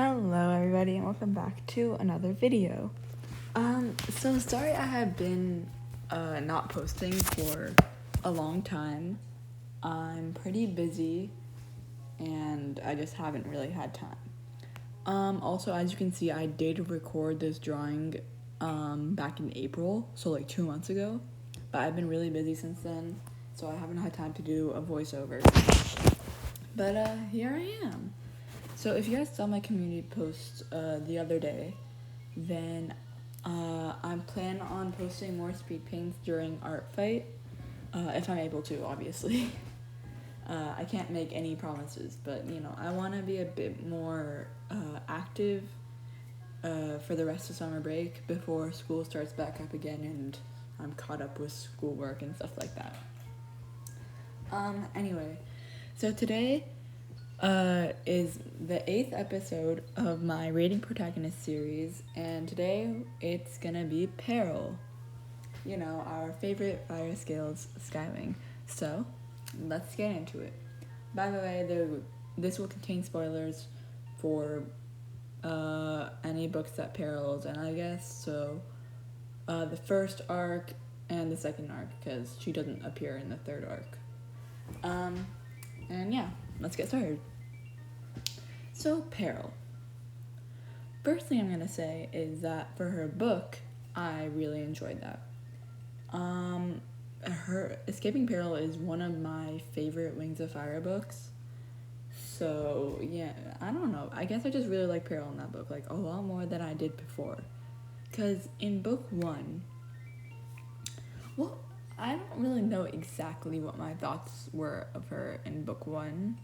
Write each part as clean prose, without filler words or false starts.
Hello everybody and welcome back to another video. So sorry I have been not posting for a long time. I'm pretty busy and I just haven't really had time. Also, as you can see, I did record this drawing back in April, so like 2 months ago, but I've been really busy since then, so I haven't had time to do a voiceover. But here I am. So if you guys saw my community post the other day, then I'm planning on posting more speed paints during art fight, if I'm able to, obviously. I can't make any promises, but I want to be a bit more active for the rest of summer break before school starts back up again and I'm caught up with schoolwork and stuff like that. Anyway, so today is the 8th episode of my Rating Protagonists series, and today it's gonna be Peril, our favorite fire scales skywing. So let's get into it. By the way, this will contain spoilers for any books that Peril is in, I guess, so the first arc and the second arc, because she doesn't appear in the third arc. And yeah, let's get started. So, Peril. First thing I'm going to say is that for her book, I really enjoyed that. Her Escaping Peril is one of my favorite Wings of Fire books. So, yeah, I don't know. I guess I just really like Peril in that book, like a lot more than I did before. Because in book 1, well, I don't really know exactly what my thoughts were of her in book 1.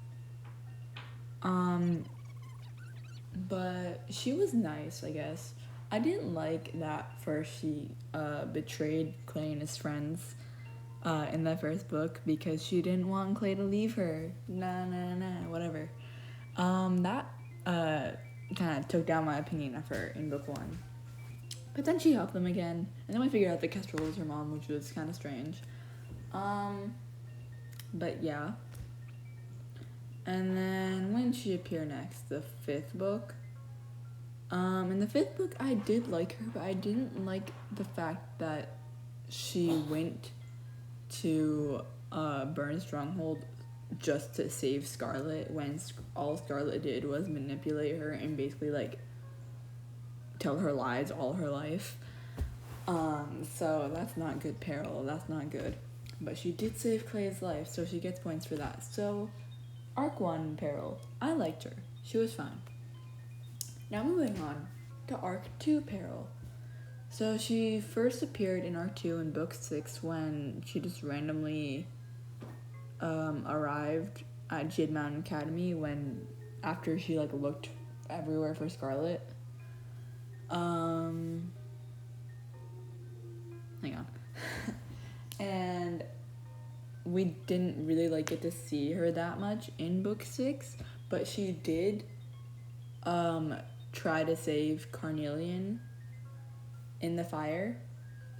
But she was nice, I guess. I didn't like that first she betrayed Clay and his friends in that first book because she didn't want Clay to leave her. Whatever. That kind of took down my opinion of her in book 1. But then she helped them again, and then we figured out that Kestrel was her mom, which was kind of strange. But yeah. And then when she appeared next, the 5th book. In the 5th book, I did like her, but I didn't like the fact that she went to Burn Stronghold just to save Scarlet, when all Scarlet did was manipulate her and basically like tell her lies all her life. So that's not good, Peril. That's not good. But she did save Clay's life, so she gets points for that. So Arc 1 Peril, I liked her. She was fine. Now moving on to Arc 2 Peril. So she first appeared in Arc 2 in Book 6 when she just randomly arrived at Jade Mountain Academy after she looked everywhere for Scarlet. Hang on. And we didn't really get to see her that much in book 6, but she did try to save Carnelian in the fire.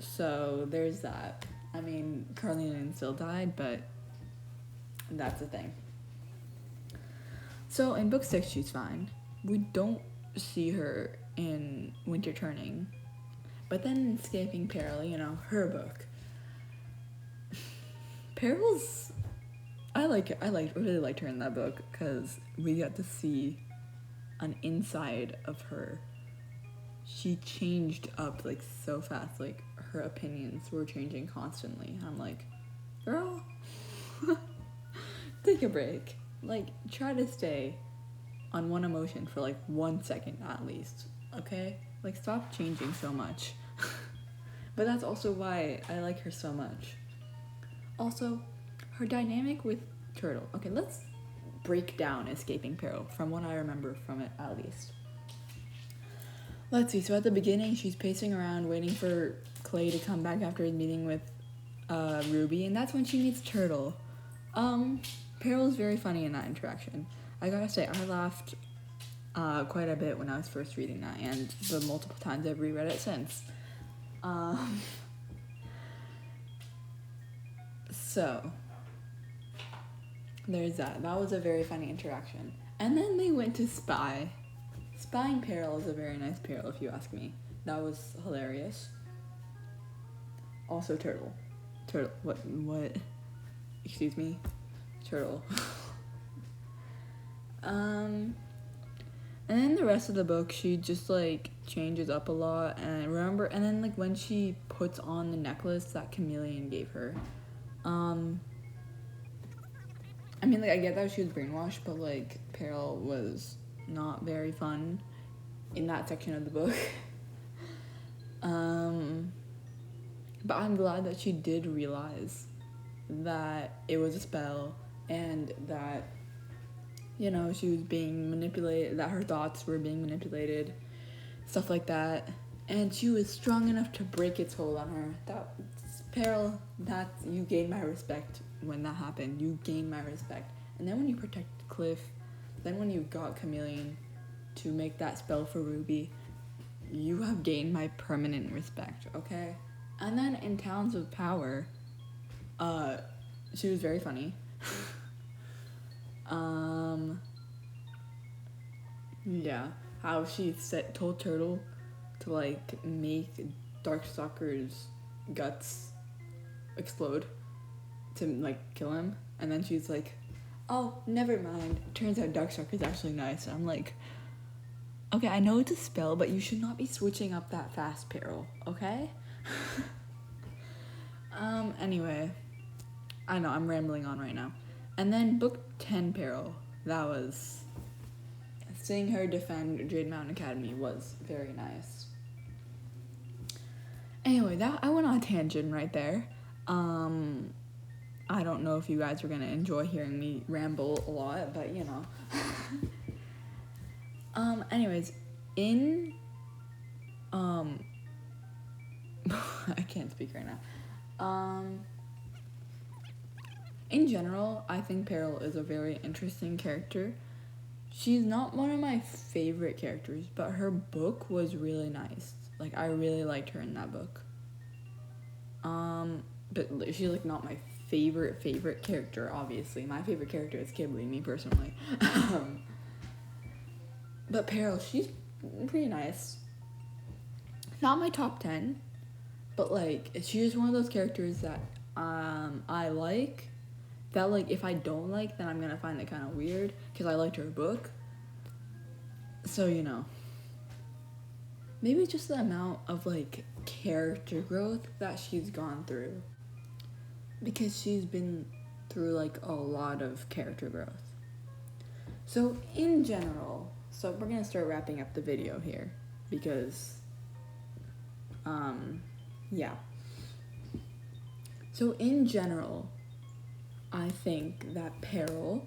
So there's that. I mean, Carnelian still died, but that's the thing. So in book 6, she's fine. We don't see her in Winter Turning. But then in Escaping Peril, her book. Peril's, I really liked her in that book because we got to see an inside of her. She changed up so fast, her opinions were changing constantly. I'm like, girl, take a break. Try to stay on one emotion for 1 second at least, okay? Stop changing so much. But that's also why I like her so much. Also, her dynamic with Turtle. Okay, let's break down Escaping Peril from what I remember from it, at least. Let's see, so at the beginning, she's pacing around waiting for Clay to come back after his meeting with Ruby, and that's when she meets Turtle. Peril is very funny in that interaction. I gotta say, I laughed quite a bit when I was first reading that, and the multiple times I've reread it since. So there's that. That was a very funny interaction. And then they went to spy Spying Peril is a very nice Peril, if you ask me. That was hilarious. Also Turtle. What? Excuse me? Turtle. And then the rest of the book, she just, like, changes up a lot. And I remember, and then, like, when she puts on the necklace that Chameleon gave her. I mean, like, I get that she was brainwashed, but, like, Peril was not very fun in that section of the book. But I'm glad that she did realize that it was a spell and that, you know, she was being manipulated, that her thoughts were being manipulated, stuff like that. And she was strong enough to break its hold on her. Peril, you gained my respect when that happened. You gained my respect. And then when you protected Cliff, then when you got Chameleon to make that spell for Ruby, you have gained my permanent respect, okay? And then in Talons of Power, she was very funny. Yeah, how she told Turtle to, like, make Darkstalker's guts explode to, like, kill him, and then she's like, oh, never mind, turns out Darkstalker's actually nice. And I'm like, okay, I know it's a spell, but you should not be switching up that fast, Peril, okay? Anyway, I know, I'm rambling on right now. And then book 10, Peril, that was, seeing her defend Jade Mountain Academy was very nice. Anyway, I went on a tangent right there. I don't know if you guys are gonna enjoy hearing me ramble a lot, but you know. Anyways, I can't speak right now. In general, I think Peril is a very interesting character. She's not one of my favorite characters, but her book was really nice. Like, I really liked her in that book. But she's, like, not my favorite character, obviously. My favorite character is Ghibli, me personally. But Peril, she's pretty nice. Not my top 10, but, like, she's one of those characters that I like, that, like, if I don't like, then I'm gonna find it kind of weird, because I liked her book. So, you know, maybe just the amount of, like, character growth that she's gone through, because she's been through, like, a lot of character growth. So, in general, so we're gonna start wrapping up the video here, because, yeah. So, in general, I think that Peril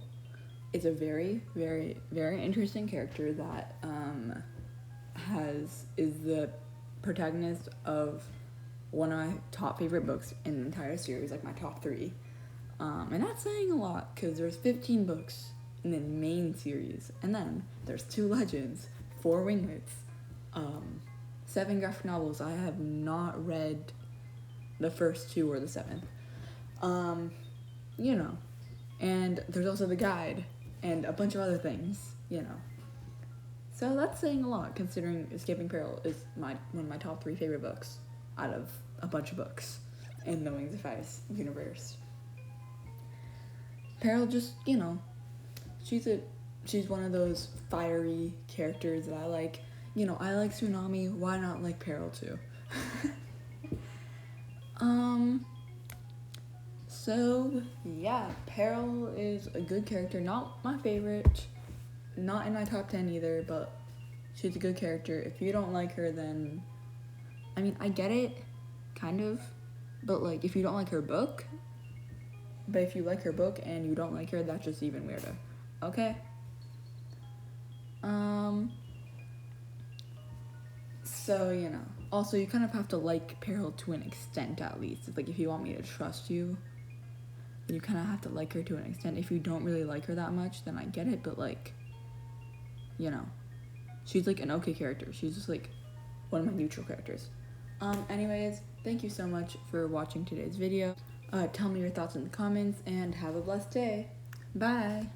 is a very, very, very interesting character that is the protagonist of one of my top favorite books in the entire series, like my top 3. And that's saying a lot, because there's 15 books in the main series, and then there's 2 legends, 4 winglets, 7 graphic novels. I have not read the first 2 or the 7th. You know, and there's also the guide and a bunch of other things, you know. So that's saying a lot, considering Escaping Peril is one of my top 3 favorite books out of a bunch of books in the Wings of Ice universe. Peril just, you know, she's one of those fiery characters that I like. You know, I like Tsunami, why not like Peril too? So, yeah, Peril is a good character. Not my favorite, not in my top 10 either, but she's a good character. If you don't like her, then, I mean, I get it, kind of, but, like, if you don't like her book, but if you like her book and you don't like her, that's just even weirder, okay? So, you know, also, you kind of have to like Peril to an extent, at least. It's like, if you want me to trust you, you kind of have to like her to an extent. If you don't really like her that much, then I get it, but, like, you know, she's, like, an okay character. She's just, like, one of my neutral characters. Anyways, thank you so much for watching today's video. Tell me your thoughts in the comments, and have a blessed day. Bye!